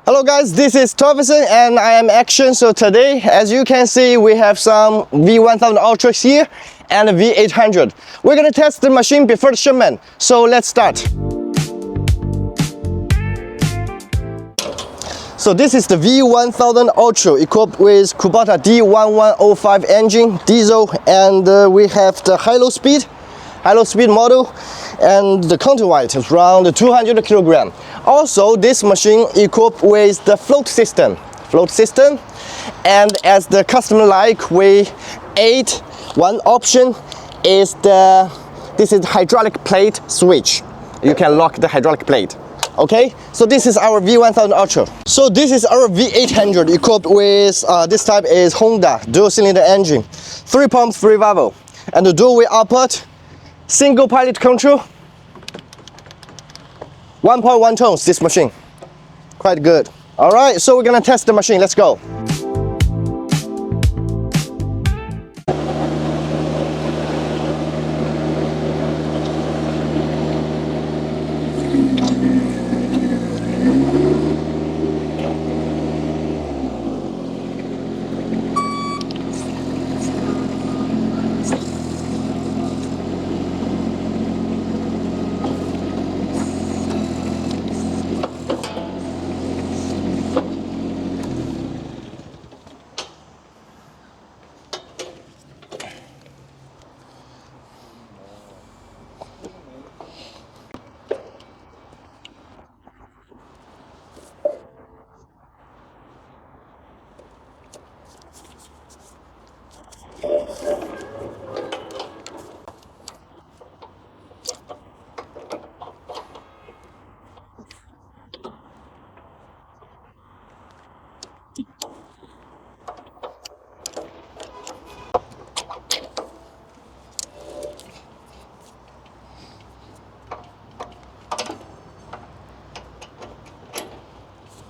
Hello guys, this is Tovisen and I am Action. So today, as you can see, we have some V1000 Ultras here and a V800. We're gonna test the machine before the shipment. So let's start. So this is the V1000 Ultra equipped with Kubota D1105 engine, diesel, and we have the high-low speed model, and the counterweight is around 200 kilogram. Also, this machine equipped with the float system, and as the customer like, we add one option is this is hydraulic plate switch. You can lock the hydraulic plate. Okay, so this is our V1000 Ultra. So this is our V800 equipped with this type is Honda dual cylinder engine, 3 pumps, 3 valve, and the dual wheel output, single pilot control, 1.1 tons. This machine, quite good. All right, so we're gonna test the machine. Let's go.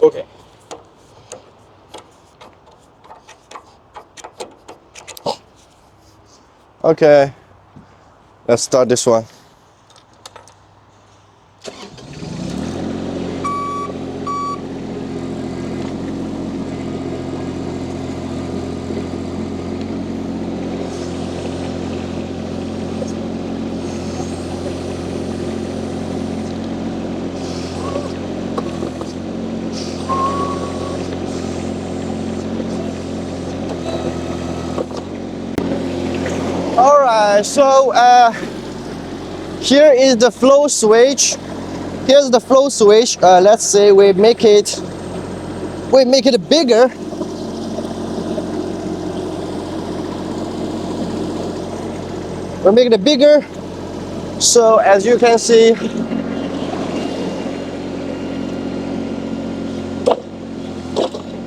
Okay. Okay, let's start this one. Alright, so here is the flow switch. Here's the flow switch. Let's say we make it bigger. We make it bigger. So as you can see,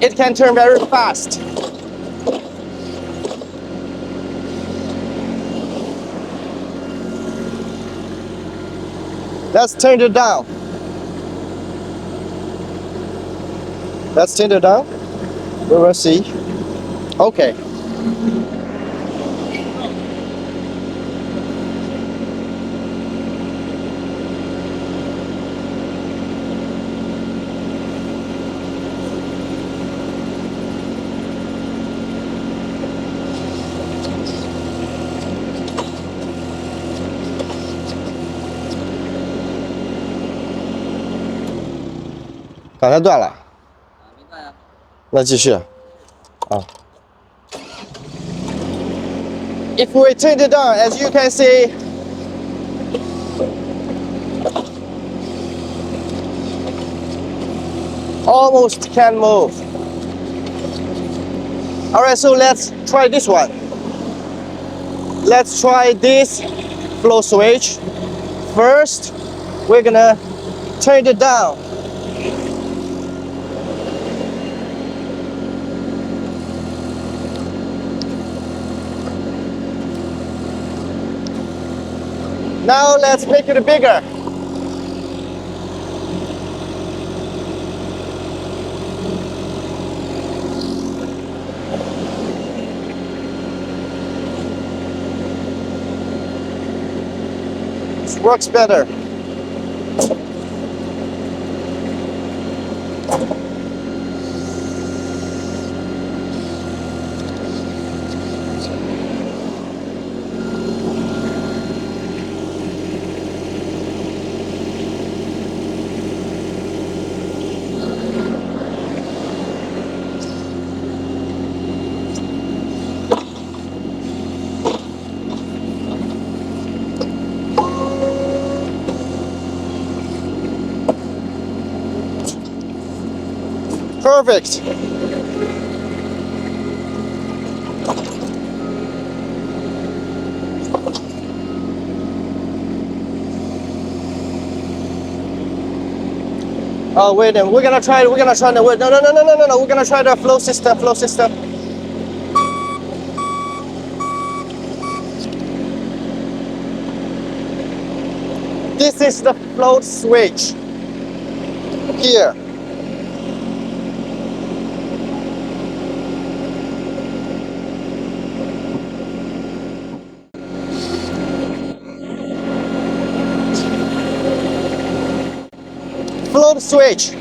it can turn very fast. Let's turn it down. Let's turn it down. We will see. Okay.刚才断了，没断呀。那继续啊。If we turn it down, as you can see, almost can move. All right, so let's try this one. Let's try this flow switch. First, we're gonna turn it down. Now let's make it bigger. This works better. Perfect. Oh wait, then we're gonna try. We're gonna try the wait. No. We're gonna try the flow system. Flow system. This is the float switch here. Float switch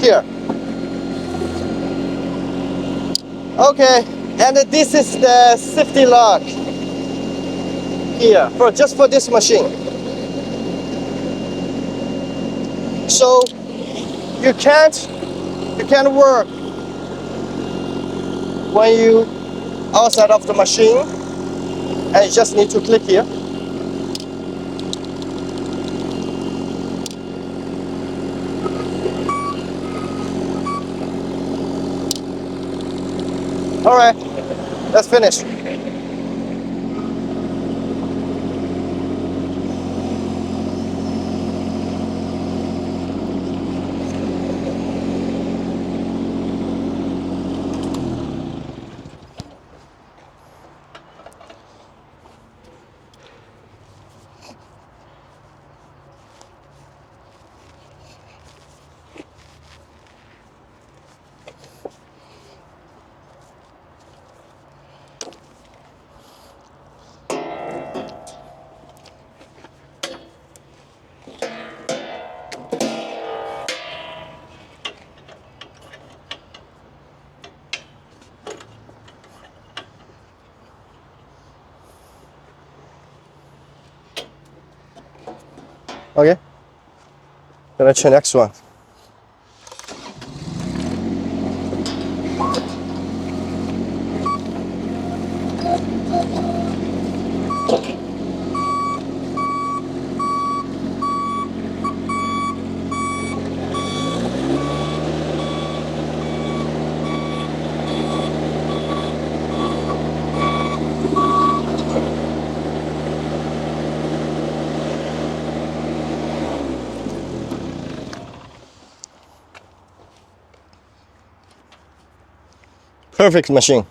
here. Okay, and this is the safety lock here for just for this machine. So you can't work when you outside of the machine, and you just need to click here. All right, let's finish. Okay, gonna try next one. Perfect machine.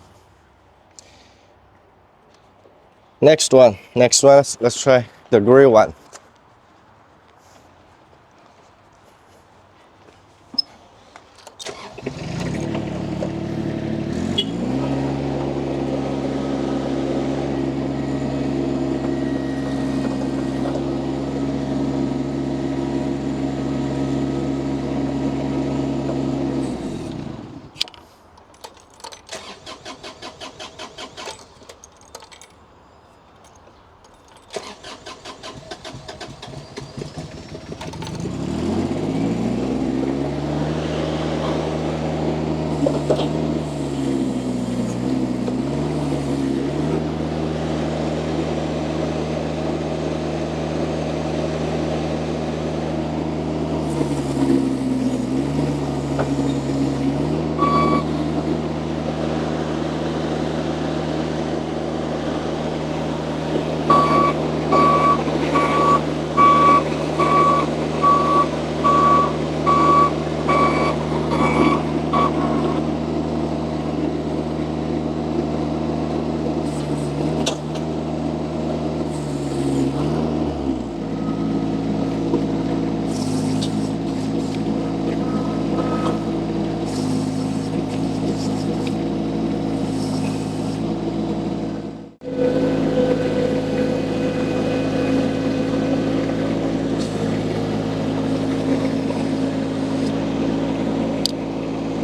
Next one. Let's try the gray one.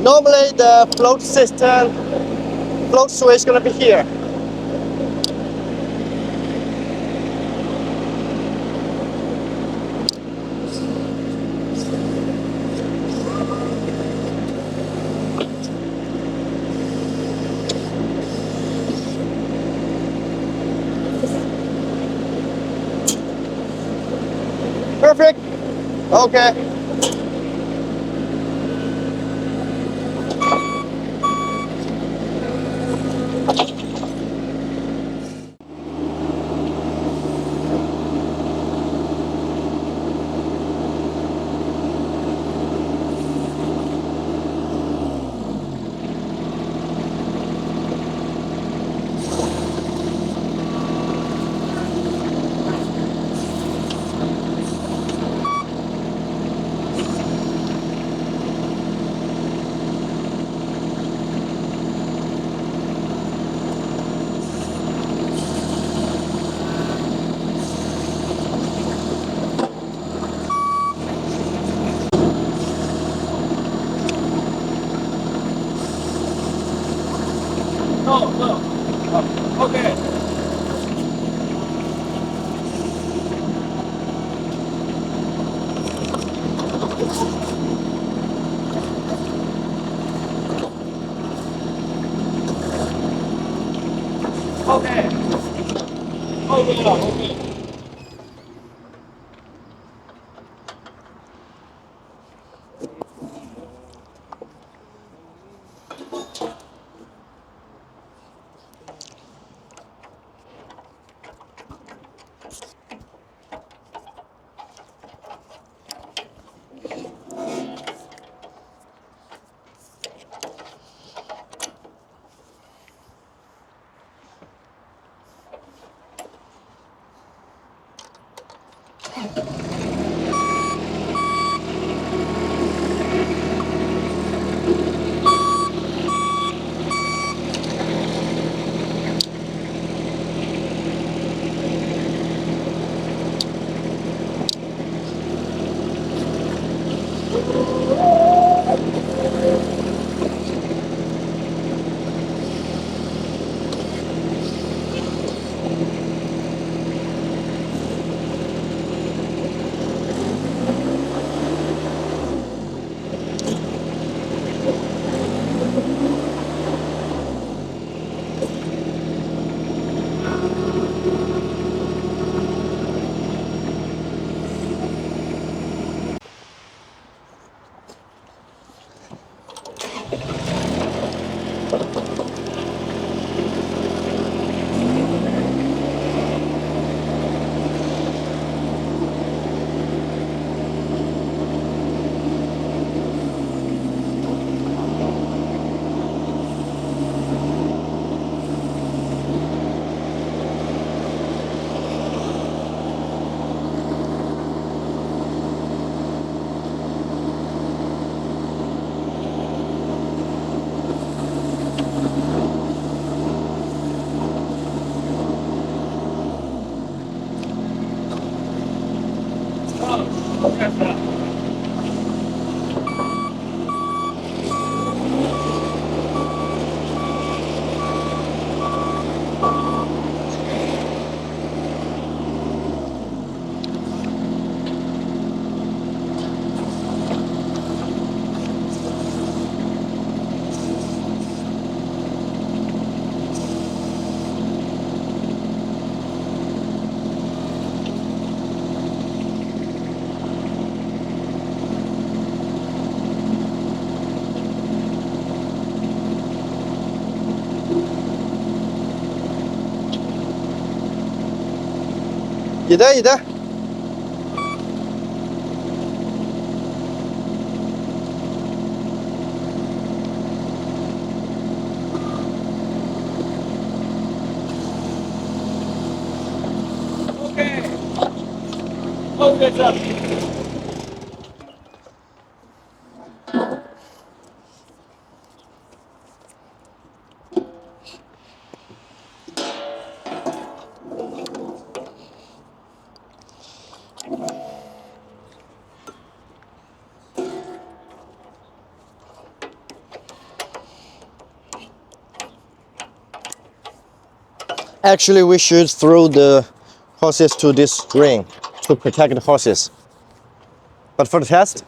Normally the float switch is gonna be here. Perfect. Okay. No, no. Oh, okay. Okay. Oh, yeah, okay. Oh, yes, sir. You there? You there? Okay. Oh, yes, sir. Actually, we should throw the horses to this ring to protect the horses. But for the test,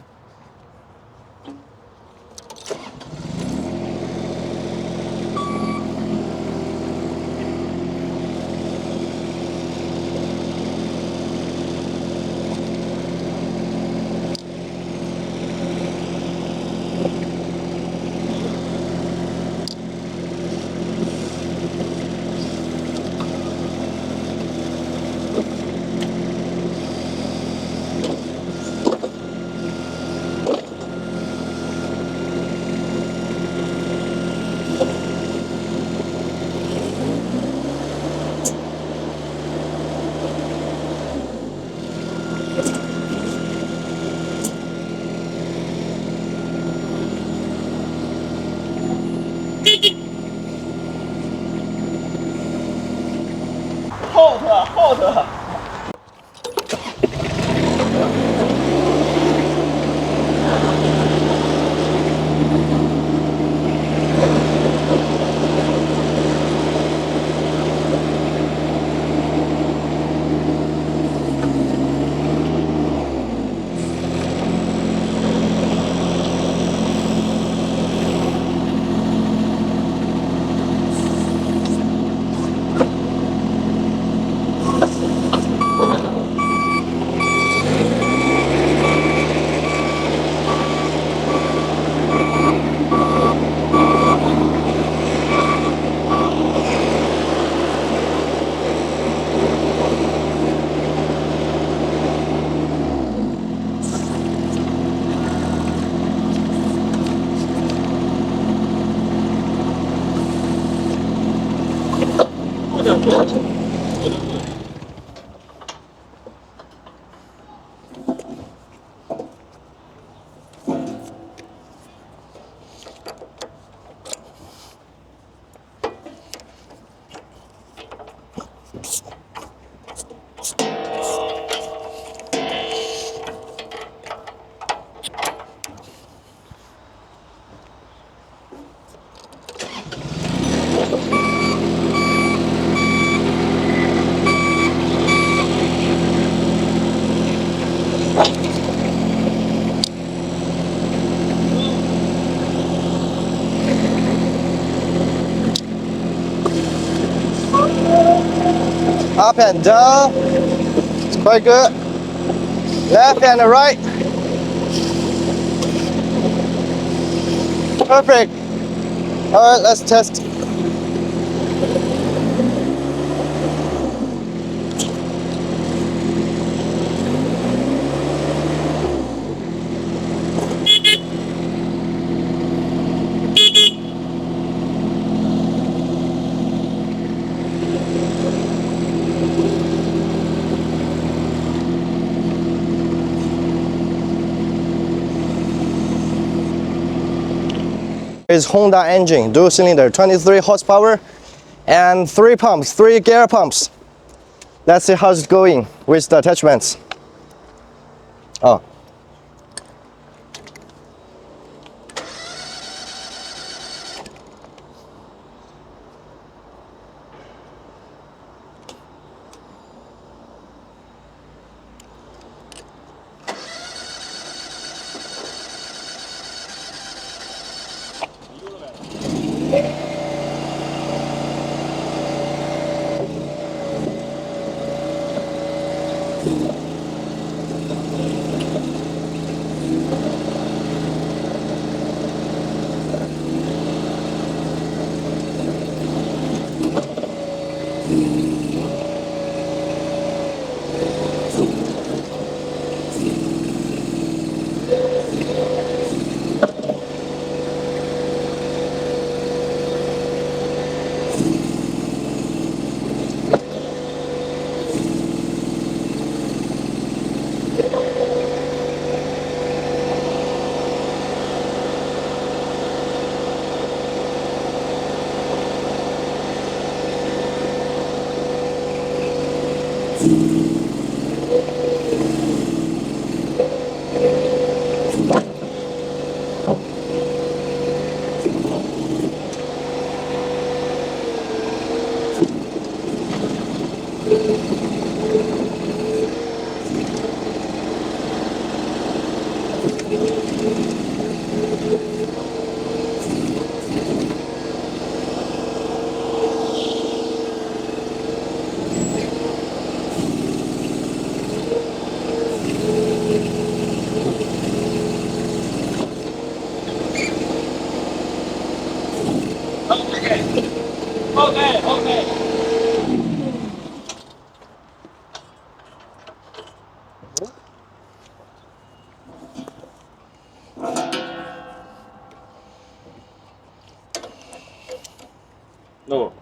Up and down. It's quite good. Left and right. Perfect. All right, let's test. Is Honda engine, dual cylinder, 23 horsepower and 3 pumps, 3 gear pumps. Let's see how it's going with the attachments. Oh. Okay. No.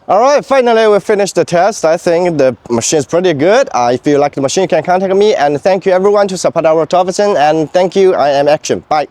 All right, finally we finished the test. I think the machine is pretty good. If you like the machine, you can contact me. And thank you everyone to support our Tovisen. And thank you. I am Action. Bye.